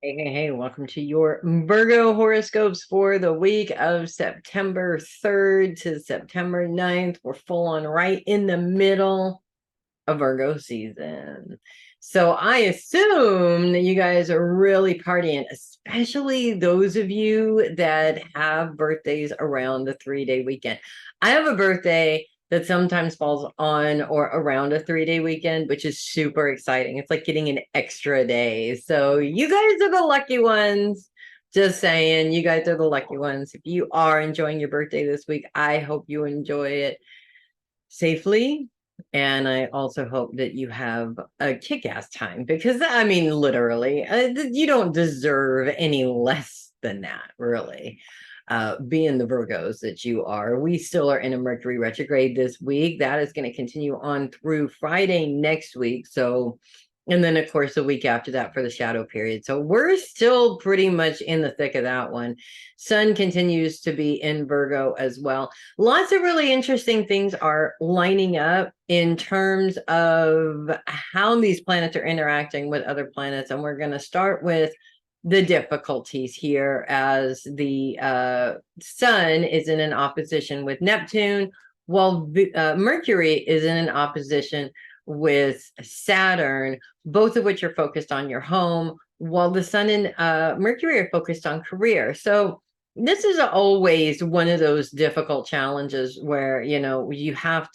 Hey, welcome to your Virgo horoscopes for the week of September 3rd to September 9th. We're full on right in the middle of Virgo season. So I assume that you guys are really partying, especially those of you that have birthdays around the 3-day weekend. I have a birthday that sometimes falls on or around a 3-day weekend, which is super exciting. It's like getting an extra day. So you guys are the lucky ones. Just saying, you guys are the lucky ones. If you are enjoying your birthday this week, I hope you enjoy it safely. And I also hope that you have a kick-ass time because, I mean, literally, you don't deserve any less than that, really. Being the Virgos that you are, we still are in a Mercury retrograde this week. That is going to continue on through Friday next week. So, and then, of course, a week after that for the shadow period. So we're still pretty much in the thick of that one. Sun continues to be in Virgo as well. Lots of really interesting things are lining up in terms of how these planets are interacting with other planets. And we're going to start with the difficulties here as the Sun is in an opposition with Neptune, while Mercury is in an opposition with Saturn, both of which are focused on your home, while the Sun and Mercury are focused on career. So this is always one of those difficult challenges where you have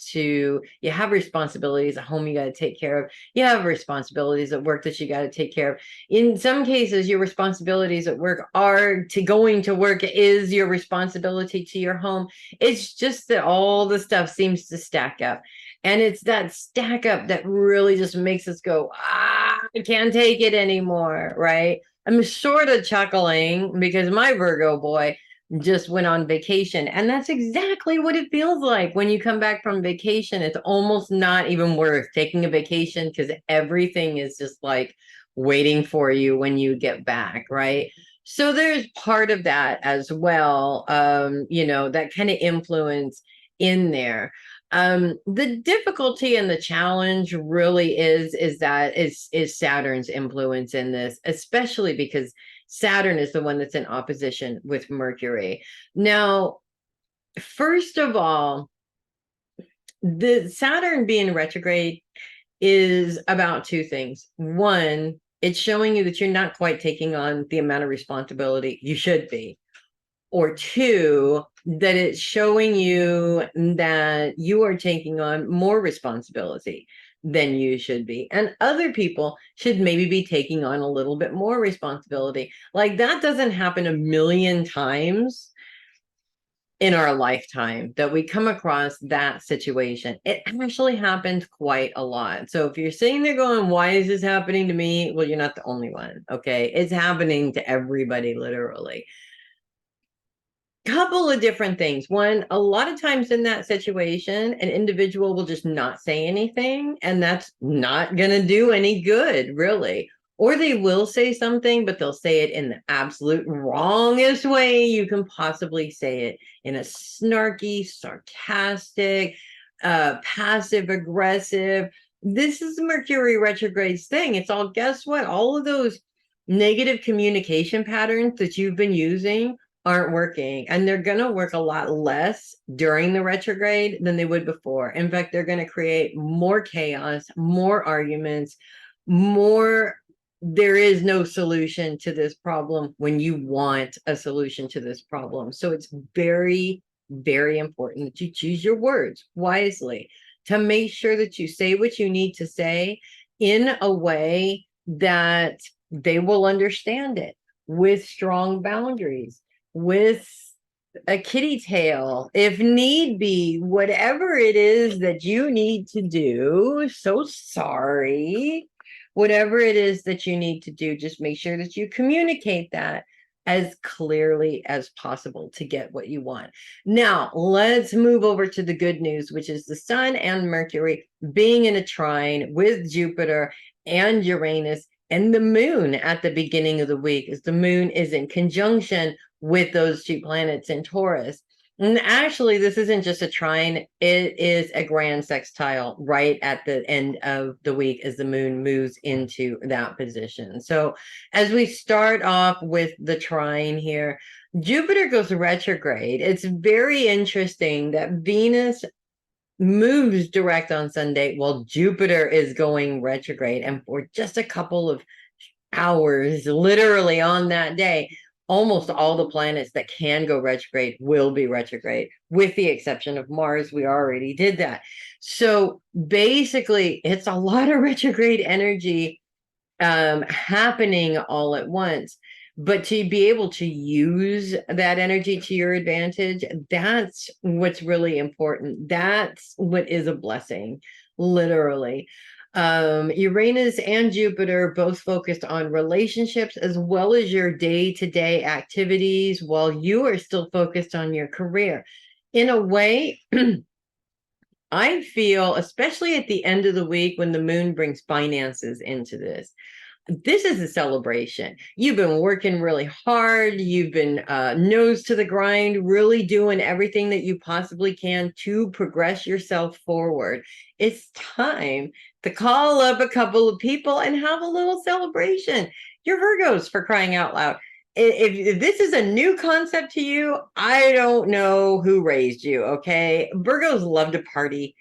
responsibilities at home you got to take care of, you have responsibilities at work that you got to take care of. In some cases your responsibilities at work are to going to work is your responsibility to your home. It's just that all the stuff seems to stack up, and it's that stack up that really just makes us go, I can't take it anymore, right? I'm sort of chuckling because my Virgo boy just went on vacation. And that's exactly what it feels like when you come back from vacation. It's almost not even worth taking a vacation because everything is just like waiting for you when you get back, right? So there's part of that as well, that kind of influence in there. The difficulty and the challenge really is Saturn's influence in this, especially because Saturn is the one that's in opposition with Mercury. Now, first of all, the Saturn being retrograde is about two things. One, it's showing you that you're not quite taking on the amount of responsibility you should be. Or two, that it's showing you that you are taking on more responsibility than you should be. And other people should maybe be taking on a little bit more responsibility. Like that doesn't happen a million times in our lifetime that we come across that situation. It actually happens quite a lot. So if you're sitting there going, why is this happening to me? Well, you're not the only one. Okay. It's happening to everybody, literally. Couple of different things. One, a lot of times in that situation, an individual will just not say anything, and that's not going to do any good, really. Or they will say something, but they'll say it in the absolute wrongest way you can possibly say it, in a snarky, sarcastic, passive aggressive. This is Mercury retrograde's thing. It's all, guess what? All of those negative communication patterns that you've been using aren't working, and they're going to work a lot less during the retrograde than they would before. In fact, they're going to create more chaos, more arguments, more. There is no solution to this problem when you want a solution to this problem. So it's very, very important that you choose your words wisely, to make sure that you say what you need to say in a way that they will understand it, with strong boundaries, with a kitty tail, if need be, whatever it is that you need to do. So sorry. Whatever it is that you need to do, just make sure that you communicate that as clearly as possible to get what you want. Now, let's move over to the good news, which is the Sun and Mercury being in a trine with Jupiter and Uranus and the moon at the beginning of the week, as the moon is in conjunction with those two planets in Taurus. And actually, this isn't just a trine, it is a grand sextile right at the end of the week as the moon moves into that position. So, as we start off with the trine here, Jupiter goes retrograde. It's very interesting that Venus moves direct on Sunday while Jupiter is going retrograde. And for just a couple of hours, literally on that day, almost all the planets that can go retrograde will be retrograde, with the exception of Mars. We already did that. So basically, it's a lot of retrograde energy happening all at once. But to be able to use that energy to your advantage, that's what's really important. That's what is a blessing, literally. Uranus and Jupiter both focused on relationships as well as your day-to-day activities, while you are still focused on your career. In a way, I feel, especially at the end of the week when the moon brings finances into this is a celebration. You've been working really hard. You've been nose to the grind, really doing everything that you possibly can to progress yourself forward. It's time to call up a couple of people and have a little celebration. You're Virgos, for crying out loud. If this is a new concept to you, I don't know who raised you, okay? Virgos love to party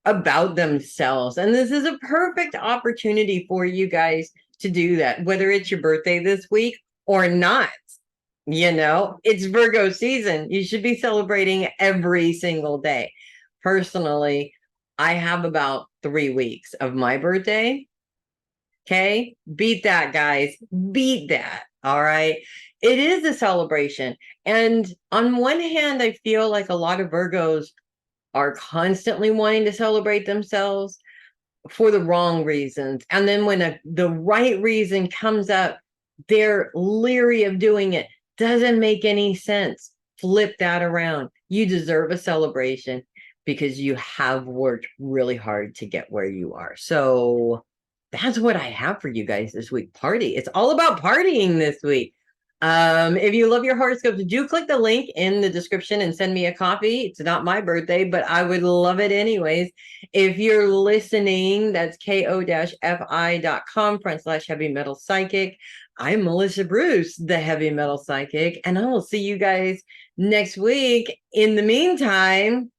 about themselves. And this is a perfect opportunity for you guys to do that, whether it's your birthday this week or not. It's Virgo season. You should be celebrating every single day. Personally, I have about 3 weeks of my birthday. Okay. Beat that, guys. Beat that. All right. It is a celebration. And on one hand, I feel like a lot of Virgos are constantly wanting to celebrate themselves for the wrong reasons. And then when the right reason comes up, they're leery of doing it. Doesn't make any sense. Flip that around. You deserve a celebration because you have worked really hard to get where you are. So that's what I have for you guys this week. Party. It's all about partying this week. If you love your horoscopes, do click the link in the description and send me a copy. It's not my birthday, but I would love it anyways. If you're listening, that's ko-fi.com/heavy metal psychic. I'm Melissa Bruce, the heavy metal psychic, and I will see you guys next week. In the meantime,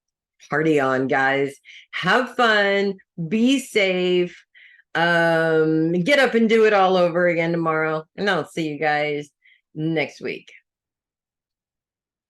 party on, guys. Have fun, be safe. Get up and do it all over again tomorrow, and I'll see you guys next week.